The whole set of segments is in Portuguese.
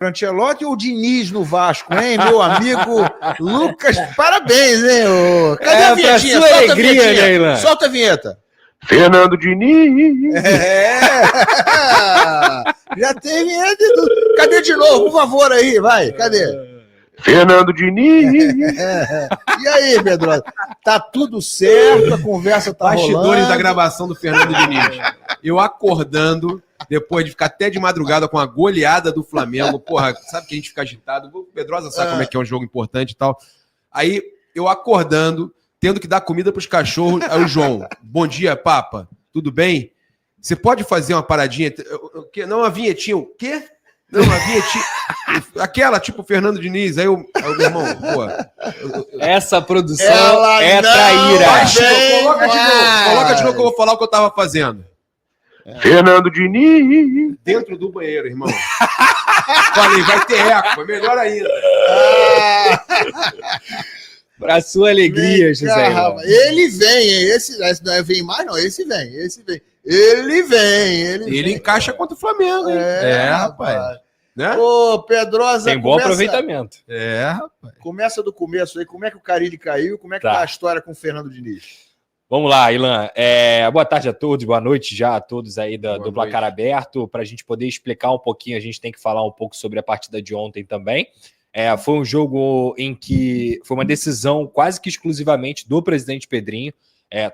para Ancelotti ou o Diniz no Vasco, hein, meu amigo Lucas? Parabéns, hein? Cadê a vinhetinha? Solta alegria, a vinhetinha. Né, solta a vinheta. Fernando Diniz. Já tem vinheta e tudo. Cadê de novo, por favor, aí, vai, cadê? Fernando Diniz. E aí, Pedro? Tá tudo certo, a conversa tá Bastidores rolando. da gravação do Fernando Diniz. Eu acordando, depois de ficar até de madrugada com a goleada do Flamengo. Porra, sabe que a gente fica agitado? O Pedrosa sabe como é que é um jogo importante e tal. Aí, eu acordando, tendo que dar comida pros cachorros. Aí o João, bom dia, papa, tudo bem? Você pode fazer uma paradinha? Não, uma vinhetinha. O quê? Não, uma vinhetinha. Aquela, tipo Fernando Diniz. Aí o meu irmão, pô. Essa produção é traíra. Coloca de novo que eu vou falar o que eu tava fazendo. Fernando Diniz. Dentro do banheiro, irmão. Falei, vai ter eco, é melhor ainda. Pra sua alegria, José. Ele vem, esse não vem mais, não. Esse vem. Ele vem. Ele encaixa contra o Flamengo, hein? Rapaz. Né? Ô, Pedrosa. Tem bom aproveitamento. Rapaz. Começa do começo aí. Como é que o Carille caiu? Como é que tá a história com o Fernando Diniz? Vamos lá, Ilan. Boa tarde a todos, boa noite já a todos aí do Placar Aberto. Para a gente poder explicar um pouquinho, a gente tem que falar um pouco sobre a partida de ontem também. Foi um jogo em que foi uma decisão quase que exclusivamente do presidente Pedrinho.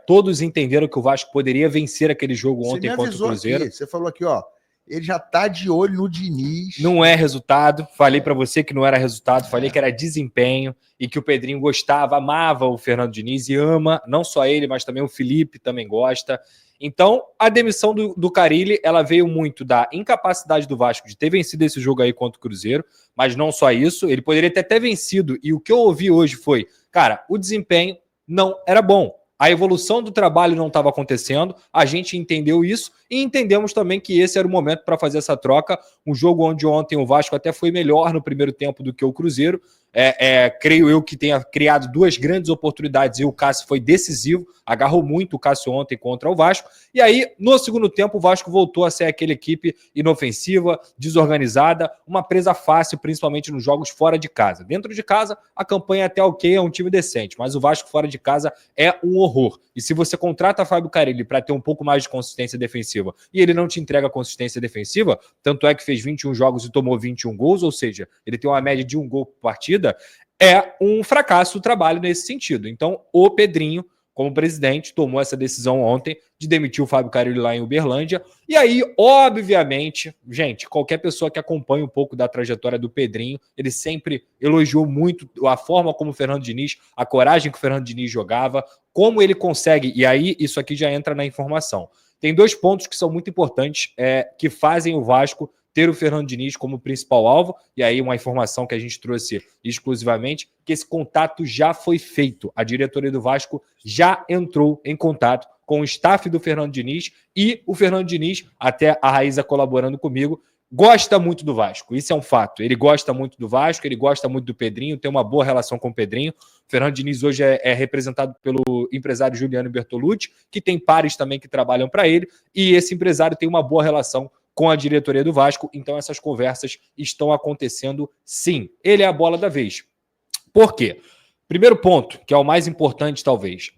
Todos entenderam que o Vasco poderia vencer aquele jogo ontem contra o Cruzeiro. Aqui. Você falou aqui, ó. Ele já tá de olho no Diniz. Não é resultado. Falei para você que não era resultado. Falei que era desempenho e que o Pedrinho gostava, amava o Fernando Diniz e ama, não só ele, mas também o Felipe também gosta. Então, a demissão do Carille, ela veio muito da incapacidade do Vasco de ter vencido esse jogo aí contra o Cruzeiro, mas não só isso, ele poderia ter até vencido, e o que eu ouvi hoje foi, cara, o desempenho não era bom. A evolução do trabalho não estava acontecendo, a gente entendeu isso e entendemos também que esse era o momento para fazer essa troca. Um jogo onde ontem o Vasco até foi melhor no primeiro tempo do que o Cruzeiro. Creio eu que tenha criado duas grandes oportunidades e o Cássio foi decisivo, agarrou muito o Cássio ontem contra o Vasco. E aí, no segundo tempo, o Vasco voltou a ser aquela equipe inofensiva, desorganizada, uma presa fácil, principalmente nos jogos fora de casa. Dentro de casa, a campanha é até ok, é um time decente, mas o Vasco fora de casa é um horror. E se você contrata Fábio Carille para ter um pouco mais de consistência defensiva e ele não te entrega consistência defensiva, tanto é que fez 21 jogos e tomou 21 gols, ou seja, ele tem uma média de 1 gol por partida, é um fracasso o trabalho nesse sentido. Então, o Pedrinho, como presidente, tomou essa decisão ontem de demitir o Fábio Carille lá em Uberlândia. E aí, obviamente, gente, qualquer pessoa que acompanha um pouco da trajetória do Pedrinho, ele sempre elogiou muito a forma como o Fernando Diniz, a coragem que o Fernando Diniz jogava, como ele consegue, e aí isso aqui já entra na informação. Tem 2 pontos que são muito importantes, que fazem o Vasco ter o Fernando Diniz como principal alvo, e aí uma informação que a gente trouxe exclusivamente, que esse contato já foi feito. A diretoria do Vasco já entrou em contato com o staff do Fernando Diniz, e o Fernando Diniz, até a Raíza colaborando comigo, gosta muito do Vasco, isso é um fato. Ele gosta muito do Vasco, ele gosta muito do Pedrinho, tem uma boa relação com o Pedrinho. O Fernando Diniz hoje é representado pelo empresário Juliano Bertolucci, que tem pares também que trabalham para ele, e esse empresário tem uma boa relação com a diretoria do Vasco, então essas conversas estão acontecendo sim. Ele é a bola da vez. Por quê? Primeiro ponto, que é o mais importante talvez.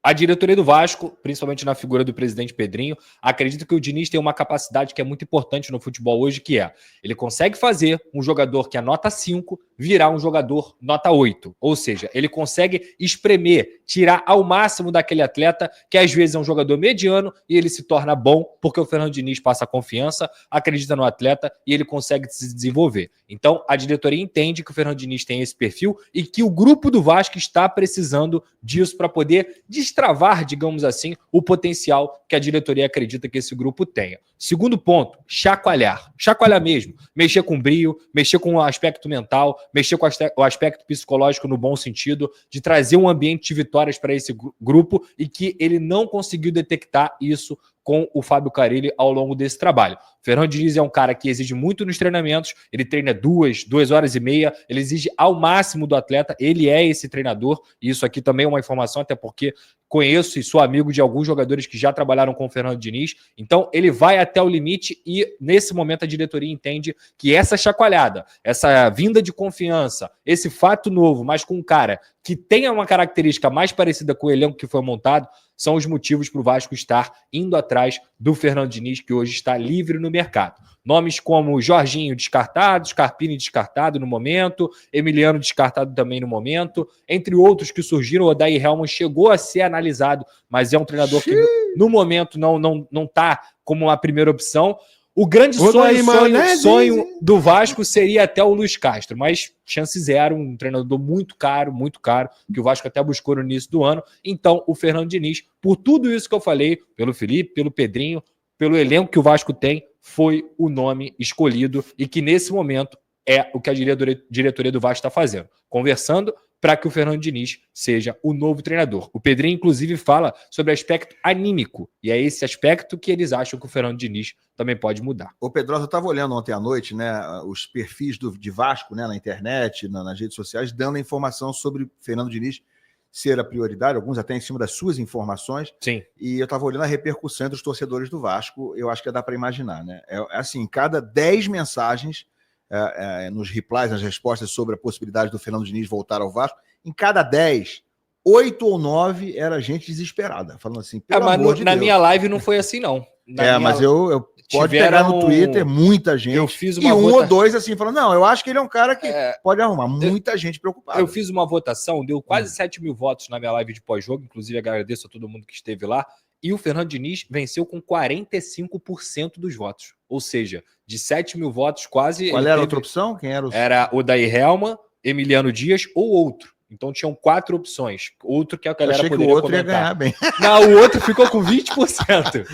A diretoria do Vasco, principalmente na figura do presidente Pedrinho, acredita que o Diniz tem uma capacidade que é muito importante no futebol hoje, que é, ele consegue fazer um jogador que é nota 5 virar um jogador nota 8. Ou seja, ele consegue espremer, tirar ao máximo daquele atleta que às vezes é um jogador mediano e ele se torna bom porque o Fernando Diniz passa confiança, acredita no atleta e ele consegue se desenvolver. Então, a diretoria entende que o Fernando Diniz tem esse perfil e que o grupo do Vasco está precisando disso para poder destravar, digamos assim, o potencial que a diretoria acredita que esse grupo tenha. Segundo ponto, chacoalhar. Chacoalhar mesmo. Mexer com brio, mexer com o aspecto mental, mexer com o aspecto psicológico no bom sentido, de trazer um ambiente de vitórias para esse grupo e que ele não conseguiu detectar isso com o Fábio Carille ao longo desse trabalho. O Fernando Diniz é um cara que exige muito nos treinamentos, ele treina 2 horas e meia, ele exige ao máximo do atleta, ele é esse treinador, e isso aqui também é uma informação, até porque conheço e sou amigo de alguns jogadores que já trabalharam com o Fernando Diniz, então ele vai até o limite e nesse momento a diretoria entende que essa chacoalhada, essa vinda de confiança, esse fato novo, mas com um cara que tenha uma característica mais parecida com o elenco que foi montado, são os motivos para o Vasco estar indo atrás do Fernando Diniz, que hoje está livre no mercado. Nomes como Jorginho descartado, Scarpini descartado no momento, Emiliano descartado também no momento, entre outros que surgiram, o Odair Hellmann chegou a ser analisado, mas é um treinador que no momento não está como a primeira opção. O grande sonho do Vasco seria até o Luiz Castro, mas chance zero, um treinador muito caro, que o Vasco até buscou no início do ano. Então, o Fernando Diniz, por tudo isso que eu falei, pelo Felipe, pelo Pedrinho, pelo elenco que o Vasco tem, foi o nome escolhido e que nesse momento é o que a diretoria do Vasco está fazendo, conversando para que o Fernando Diniz seja o novo treinador. O Pedrinho, inclusive, fala sobre aspecto anímico, e é esse aspecto que eles acham que o Fernando Diniz também pode mudar. Ô Pedrosa, eu estava olhando ontem à noite, né, os perfis de Vasco, né, na internet, nas redes sociais, dando informação sobre Fernando Diniz ser a prioridade, alguns até em cima das suas informações. Sim. E eu estava olhando a repercussão entre os torcedores do Vasco, eu acho que dá para imaginar, né? Assim, cada 10 mensagens nos replies, nas respostas sobre a possibilidade do Fernando Diniz voltar ao Vasco, em cada 10, 8 ou 9 era gente desesperada, falando assim, pelo amor de na Deus. Minha live não foi assim, não. Mas eu pode pegar no Twitter muita gente. Eu fiz uma ou dois assim, falando, não, eu acho que ele é um cara que pode arrumar. Muita gente preocupada. Eu fiz uma votação, deu quase 7 mil votos na minha live de pós-jogo, inclusive agradeço a todo mundo que esteve lá, e o Fernando Diniz venceu com 45% dos votos. Ou seja, de 7 mil votos, quase... Qual era a outra opção? Quem era o... Era o Odair Hellmann, Emiliano Dias ou outro. Então tinham 4 opções. Outro que a galera achei poderia que o outro comentar. Ia ganhar bem. Não, o outro ficou com 20%.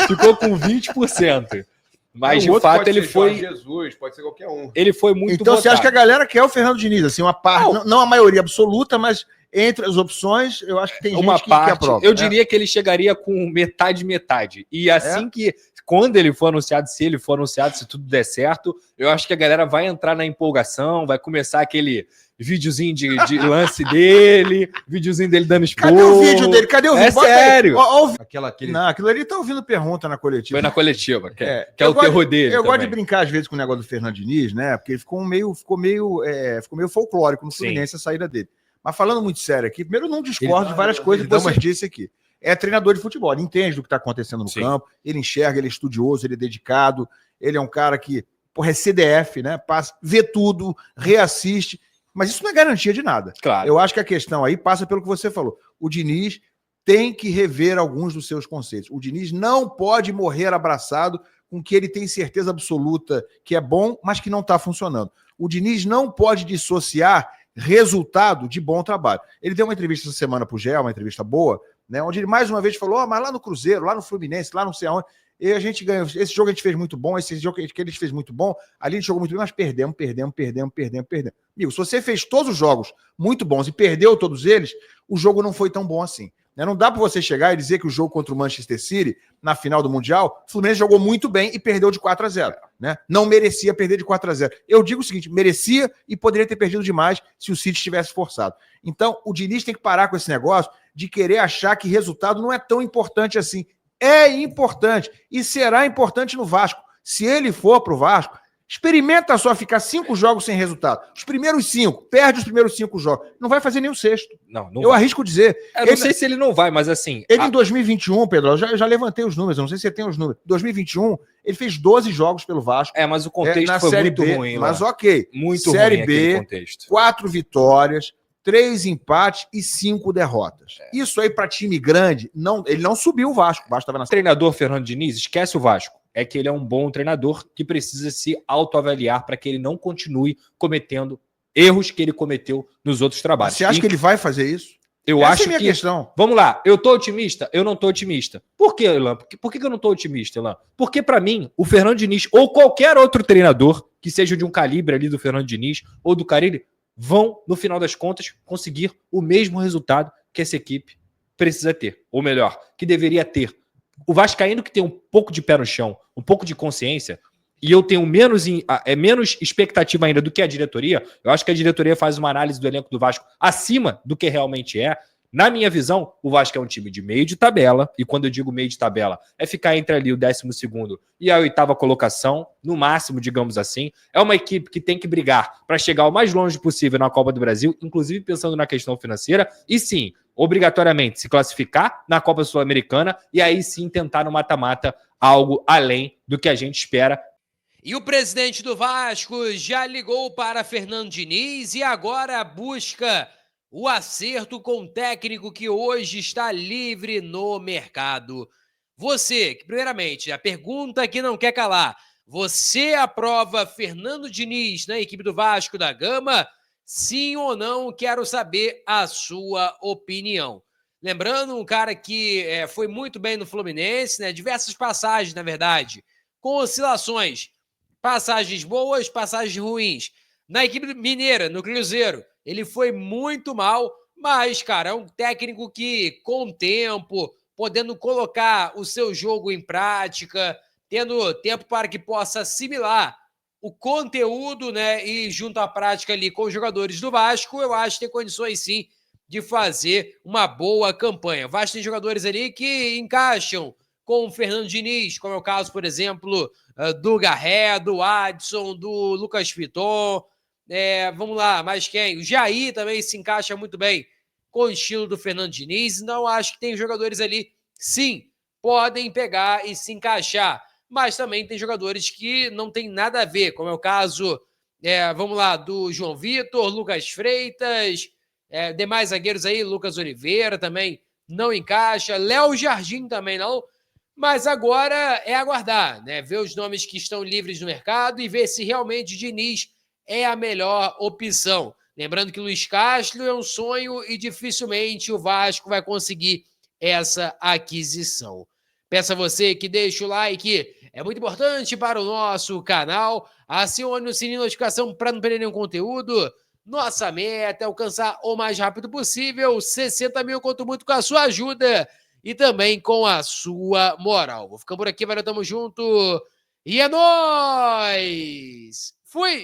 Ficou com 20%. Mas, de fato, ele foi... Jesus, pode ser qualquer um. Ele foi muito Então votado. você acha que a galera quer o Fernando Diniz? Assim, uma parte, não a maioria absoluta, mas entre as opções, eu acho que tem uma gente que parte, aprova. Eu diria que ele chegaria com metade. E assim que... Quando ele for anunciado, se ele for anunciado, se tudo der certo, eu acho que a galera vai entrar na empolgação, vai começar aquele videozinho de lance dele, videozinho dele dando esporro. Cadê o vídeo dele? Cadê o vídeo? É sério. Não, aquilo ali tá ouvindo pergunta na coletiva. Foi na coletiva, que é o terror dele. Eu gosto de brincar às vezes com o negócio do Fernando Diniz, né? Porque ele ficou meio folclórico no Fluminense a saída dele. Mas falando muito sério aqui, primeiro eu não discordo de várias coisas que você disse aqui. É treinador de futebol, ele entende do que está acontecendo no campo, ele enxerga, ele é estudioso, ele é dedicado, ele é um cara que, é CDF, né? Vê tudo, reassiste, mas isso não é garantia de nada. Claro. Eu acho que a questão aí passa pelo que você falou. O Diniz tem que rever alguns dos seus conceitos. O Diniz não pode morrer abraçado com que ele tem certeza absoluta que é bom, mas que não está funcionando. O Diniz não pode dissociar resultado de bom trabalho. Ele deu uma entrevista essa semana para o GE, uma entrevista boa, né, onde ele mais uma vez falou, mas lá no Cruzeiro, lá no Fluminense, lá não sei aonde, e a gente ganhou, esse jogo a gente fez muito bom, esse jogo que eles fez muito bom, ali a gente jogou muito bem, mas perdemos. Amigo, se você fez todos os jogos muito bons e perdeu todos eles, o jogo não foi tão bom assim. Né? Não dá para você chegar e dizer que o jogo contra o Manchester City, na final do Mundial, o Fluminense jogou muito bem e perdeu de 4-0. Né? Não merecia perder de 4-0. Eu digo o seguinte, merecia e poderia ter perdido demais se o City tivesse forçado. Então, o Diniz tem que parar com esse negócio de querer achar que resultado não é tão importante assim. É importante e será importante no Vasco. Se ele for para o Vasco, experimenta só ficar 5 jogos sem resultado. Os primeiros 5, perde os primeiros 5 jogos. Não vai fazer nem o sexto. Não eu vai. Arrisco dizer. Eu não sei se ele não vai, mas assim... Ele em 2021, Pedro, eu já levantei os números, eu não sei se você tem os números. 2021, ele fez 12 jogos pelo Vasco. Mas o contexto foi Série muito B, ruim. Mas ok. Muito Série ruim B, contexto. 4 vitórias, 3 empates e 5 derrotas. Isso aí para time grande, ele não subiu o Vasco. O Vasco estava na... O treinador Fernando Diniz, esquece o Vasco. É que ele é um bom treinador que precisa se autoavaliar para que ele não continue cometendo erros que ele cometeu nos outros trabalhos. Você acha que ele vai fazer isso? Eu Essa acho é a minha questão. Vamos lá, eu tô otimista? Eu não tô otimista. Por quê, Elan? Por que eu não tô otimista, Elan? Porque para mim, o Fernando Diniz ou qualquer outro treinador que seja de um calibre ali do Fernando Diniz ou do Carille vão, no final das contas, conseguir o mesmo resultado que essa equipe precisa ter. Ou melhor, que deveria ter. o vascaíno que tem um pouco de pé no chão, um pouco de consciência, e eu tenho menos expectativa ainda do que a diretoria, eu acho que a diretoria faz uma análise do elenco do Vasco acima do que realmente é. Na minha visão, o Vasco é um time de meio de tabela, e quando eu digo meio de tabela, é ficar entre ali o 12º e a 8ª colocação, no máximo, digamos assim. É uma equipe que tem que brigar para chegar o mais longe possível na Copa do Brasil, inclusive pensando na questão financeira, e sim, obrigatoriamente se classificar na Copa Sul-Americana, e aí sim tentar no mata-mata algo além do que a gente espera. E o presidente do Vasco já ligou para Fernando Diniz e agora busca o acerto com o técnico que hoje está livre no mercado. Você, primeiramente, a pergunta que não quer calar, você aprova Fernando Diniz na equipe do Vasco da Gama? Sim ou não? Quero saber a sua opinião. Lembrando, um cara que foi muito bem no Fluminense, né? Diversas passagens, na verdade, com oscilações, passagens boas, passagens ruins. Na equipe mineira, no Cruzeiro, ele foi muito mal, mas, cara, é um técnico que, com o tempo, podendo colocar o seu jogo em prática, tendo tempo para que possa assimilar o conteúdo, né, e junto à prática ali com os jogadores do Vasco, eu acho que tem condições, sim, de fazer uma boa campanha. O Vasco tem jogadores ali que encaixam com o Fernando Diniz, como é o caso, por exemplo, do Garré, do Adson, do Lucas Piton. Vamos lá, mais quem? O Jair também se encaixa muito bem com o estilo do Fernando Diniz. Não acho que tem jogadores ali, sim, podem pegar e se encaixar. Mas também tem jogadores que não tem nada a ver, como é o caso, vamos lá, do João Vitor, Lucas Freitas, demais zagueiros aí, Lucas Oliveira também não encaixa, Léo Jardim também não. Mas agora é aguardar, né? Ver os nomes que estão livres no mercado e ver se realmente o Diniz é a melhor opção. Lembrando que Luiz Castro é um sonho e dificilmente o Vasco vai conseguir essa aquisição. Peço a você que deixe o like, é muito importante para o nosso canal. Acione o sininho de notificação para não perder nenhum conteúdo. Nossa meta é alcançar o mais rápido possível 60 mil, conto muito com a sua ajuda e também com a sua moral. Vou ficando por aqui, valeu, tamo junto e é nóis! Fui!